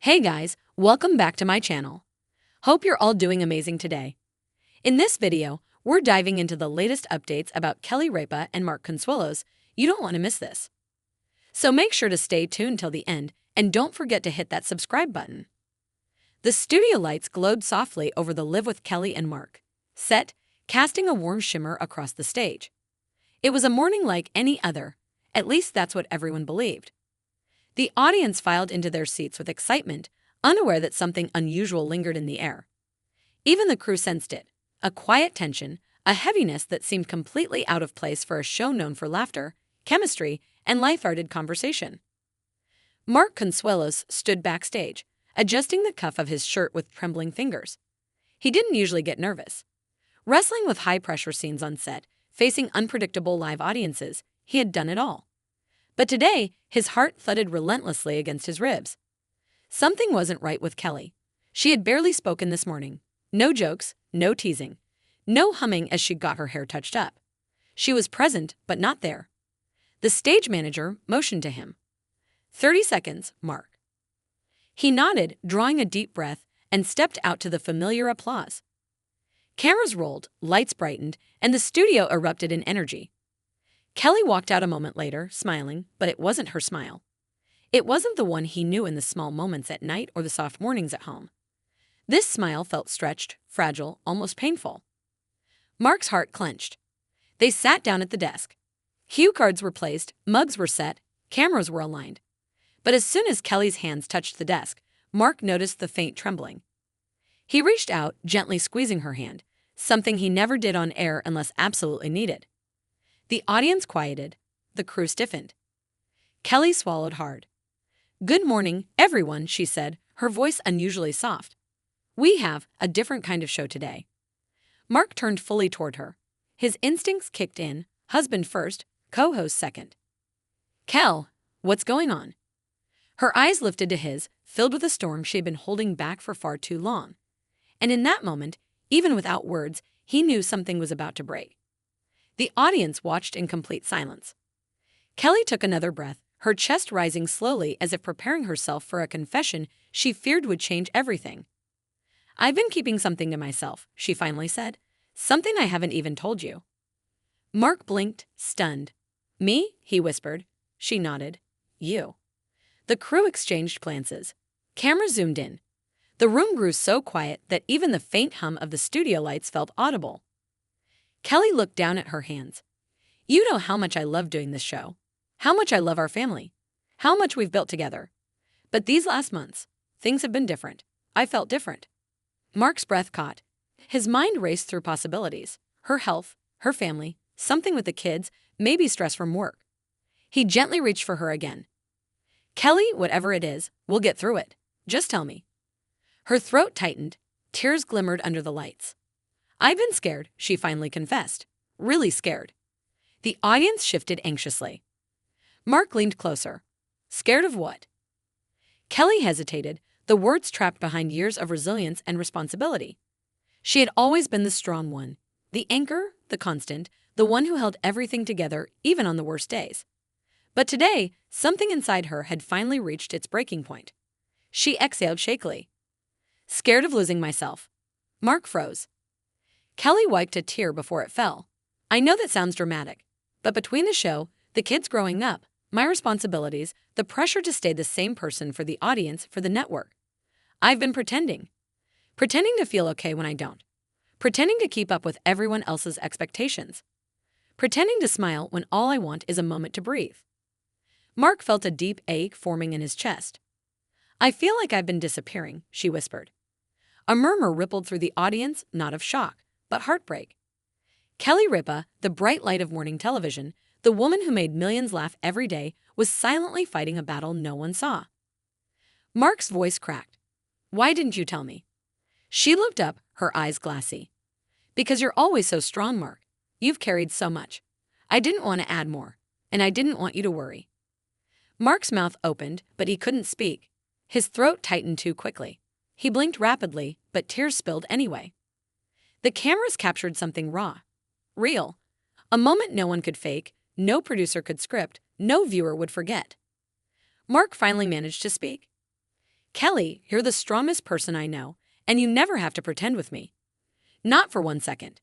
Hey guys, welcome back to my channel. Hope you're all doing amazing today. In this video, we're diving into the latest updates about Kelly Ripa and Mark Consuelos. You don't want to miss this. So make sure to stay tuned till the end and don't forget to hit that subscribe button. The studio lights glowed softly over the Live with Kelly and Mark set, casting a warm shimmer across the stage. It was a morning like any other, at least that's what everyone believed. The audience filed into their seats with excitement, unaware that something unusual lingered in the air. Even the crew sensed it, a quiet tension, a heaviness that seemed completely out of place for a show known for laughter, chemistry, and lighthearted conversation. Mark Consuelos stood backstage, adjusting the cuff of his shirt with trembling fingers. He didn't usually get nervous. Wrestling with high-pressure scenes on set, facing unpredictable live audiences, he had done it all. But today, his heart thudded relentlessly against his ribs. Something wasn't right with Kelly. She had barely spoken this morning. No jokes, no teasing, no humming as she got her hair touched up. She was present, but not there. The stage manager motioned to him. 30 seconds, Mark. He nodded, drawing a deep breath, and stepped out to the familiar applause. Cameras rolled, lights brightened, and the studio erupted in energy. Kelly walked out a moment later, smiling, but it wasn't her smile. It wasn't the one he knew in the small moments at night or the soft mornings at home. This smile felt stretched, fragile, almost painful. Mark's heart clenched. They sat down at the desk. Cue cards were placed, mugs were set, cameras were aligned. But as soon as Kelly's hands touched the desk, Mark noticed the faint trembling. He reached out, gently squeezing her hand, something he never did on air unless absolutely needed. The audience quieted. The crew stiffened. Kelly swallowed hard. "Good morning, everyone," she said, her voice unusually soft. "We have a different kind of show today." Mark turned fully toward her. His instincts kicked in, husband first, co-host second. "Kel, what's going on?" Her eyes lifted to his, filled with a storm she had been holding back for far too long. And in that moment, even without words, he knew something was about to break. The audience watched in complete silence. Kelly took another breath, her chest rising slowly as if preparing herself for a confession she feared would change everything. "I've been keeping something to myself," she finally said. "Something I haven't even told you." Mark blinked, stunned. "Me?" he whispered. She nodded. "You." The crew exchanged glances. Cameras zoomed in. The room grew so quiet that even the faint hum of the studio lights felt audible. Kelly looked down at her hands. "You know how much I love doing this show, how much I love our family, how much we've built together. But these last months, things have been different. I felt different." Mark's breath caught. His mind raced through possibilities. Her health, her family, something with the kids, maybe stress from work. He gently reached for her again. "Kelly, whatever it is, we'll get through it. Just tell me." Her throat tightened. Tears glimmered under the lights. "I've been scared," she finally confessed. "Really scared." The audience shifted anxiously. Mark leaned closer. "Scared of what?" Kelly hesitated, the words trapped behind years of resilience and responsibility. She had always been the strong one, the anchor, the constant, the one who held everything together even on the worst days. But today, something inside her had finally reached its breaking point. She exhaled shakily. "Scared of losing myself." Mark froze. Kelly wiped a tear before it fell. "I know that sounds dramatic, but between the show, the kids growing up, my responsibilities, the pressure to stay the same person for the audience, for the network, I've been pretending. Pretending to feel okay when I don't. Pretending to keep up with everyone else's expectations. Pretending to smile when all I want is a moment to breathe." Mark felt a deep ache forming in his chest. "I feel like I've been disappearing," she whispered. A murmur rippled through the audience, not of shock, but heartbreak. Kelly Ripa, the bright light of morning television, the woman who made millions laugh every day, was silently fighting a battle no one saw. Mark's voice cracked. "Why didn't you tell me?" She looked up, her eyes glassy. "Because you're always so strong, Mark. You've carried so much. I didn't want to add more, and I didn't want you to worry." Mark's mouth opened, but he couldn't speak. His throat tightened too quickly. He blinked rapidly, but tears spilled anyway. The cameras captured something raw, real, a moment no one could fake, no producer could script, no viewer would forget. Mark finally managed to speak. Kelly, you're the strongest person I know, and you never have to pretend with me. Not for 1 second.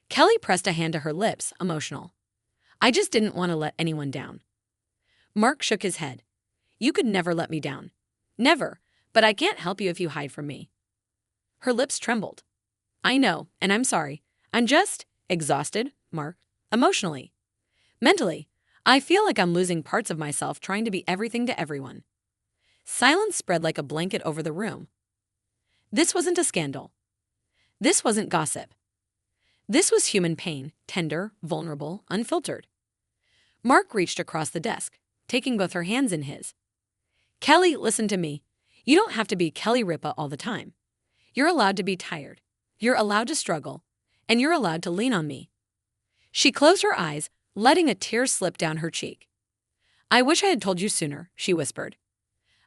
Kelly pressed a hand to her lips, emotional. I just didn't want to let anyone down. Mark shook his head. You could never let me down. Never, but I can't help you if you hide from me. Her lips trembled. I know, and I'm sorry. I'm just exhausted, Mark. Emotionally. Mentally. I feel like I'm losing parts of myself trying to be everything to everyone. Silence spread like a blanket over the room. This wasn't a scandal. This wasn't gossip. This was human pain, tender, vulnerable, unfiltered. Mark reached across the desk, taking both her hands in his. Kelly, listen to me. You don't have to be Kelly Ripa all the time. You're allowed to be tired. You're allowed to struggle. And you're allowed to lean on me. She closed her eyes, letting a tear slip down her cheek. I wish I had told you sooner, she whispered.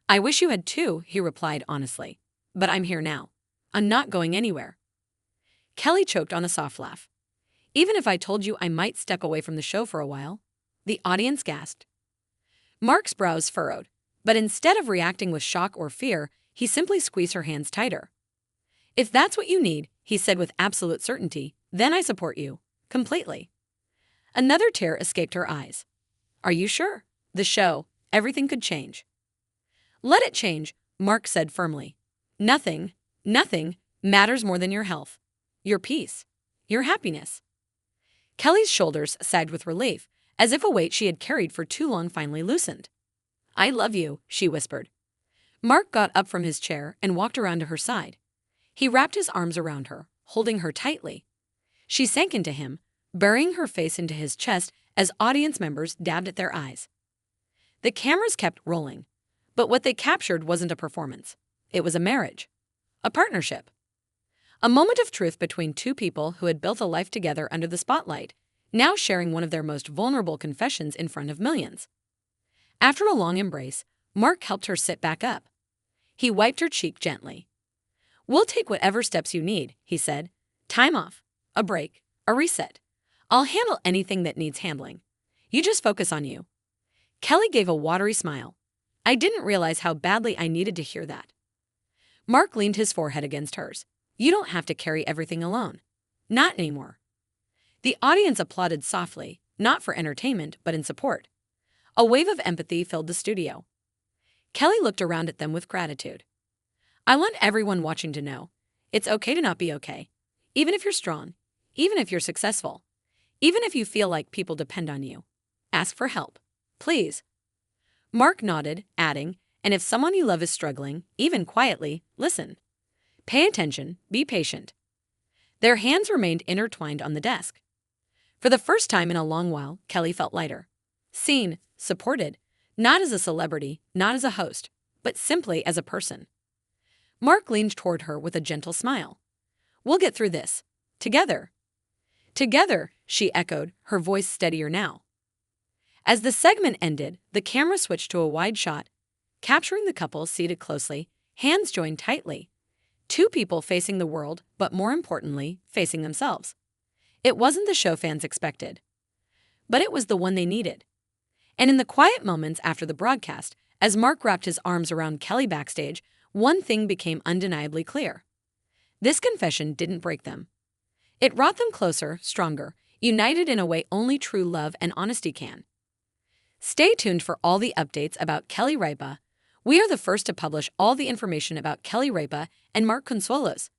I wish you had too, he replied honestly. But I'm here now. I'm not going anywhere. Kelly choked on a soft laugh. Even if I told you I might step away from the show for a while, the audience gasped. Mark's brows furrowed, but instead of reacting with shock or fear, he simply squeezed her hands tighter. If that's what you need, he said with absolute certainty, then I support you. Completely. Another tear escaped her eyes. Are you sure? The show, everything could change. Let it change, Mark said firmly. Nothing matters more than your health, your peace, your happiness. Kelly's shoulders sagged with relief, as if a weight she had carried for too long finally loosened. I love you, she whispered. Mark got up from his chair and walked around to her side. He wrapped his arms around her, holding her tightly. She sank into him, burying her face into his chest as audience members dabbed at their eyes. The cameras kept rolling, but what they captured wasn't a performance. It was a marriage, a partnership. A moment of truth between two people who had built a life together under the spotlight, now sharing one of their most vulnerable confessions in front of millions. After a long embrace, Mark helped her sit back up. He wiped her cheek gently. We'll take whatever steps you need, he said. Time off, a break, a reset. I'll handle anything that needs handling. You just focus on you. Kelly gave a watery smile. I didn't realize how badly I needed to hear that. Mark leaned his forehead against hers. You don't have to carry everything alone. Not anymore. The audience applauded softly, not for entertainment, but in support. A wave of empathy filled the studio. Kelly looked around at them with gratitude. I want everyone watching to know, it's okay to not be okay. Even if you're strong, even if you're successful, even if you feel like people depend on you. Ask for help. Please. Mark nodded, adding, and if someone you love is struggling, even quietly, listen. Pay attention, be patient. Their hands remained intertwined on the desk. For the first time in a long while, Kelly felt lighter. Seen, supported, not as a celebrity, not as a host, but simply as a person. Mark leaned toward her with a gentle smile. We'll get through this. Together. Together, she echoed, her voice steadier now. As the segment ended, the camera switched to a wide shot, capturing the couple seated closely, hands joined tightly. Two people facing the world, but more importantly, facing themselves. It wasn't the show fans expected, but it was the one they needed. And in the quiet moments after the broadcast, as Mark wrapped his arms around Kelly backstage, one thing became undeniably clear. This confession didn't break them. It brought them closer, stronger, united in a way only true love and honesty can. Stay tuned for all the updates about Kelly Ripa. We are the first to publish all the information about Kelly Ripa and Mark Consuelos.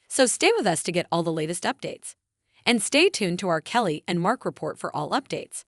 So stay with us to get all the latest updates. And stay tuned to our Kelly and Mark report for all updates.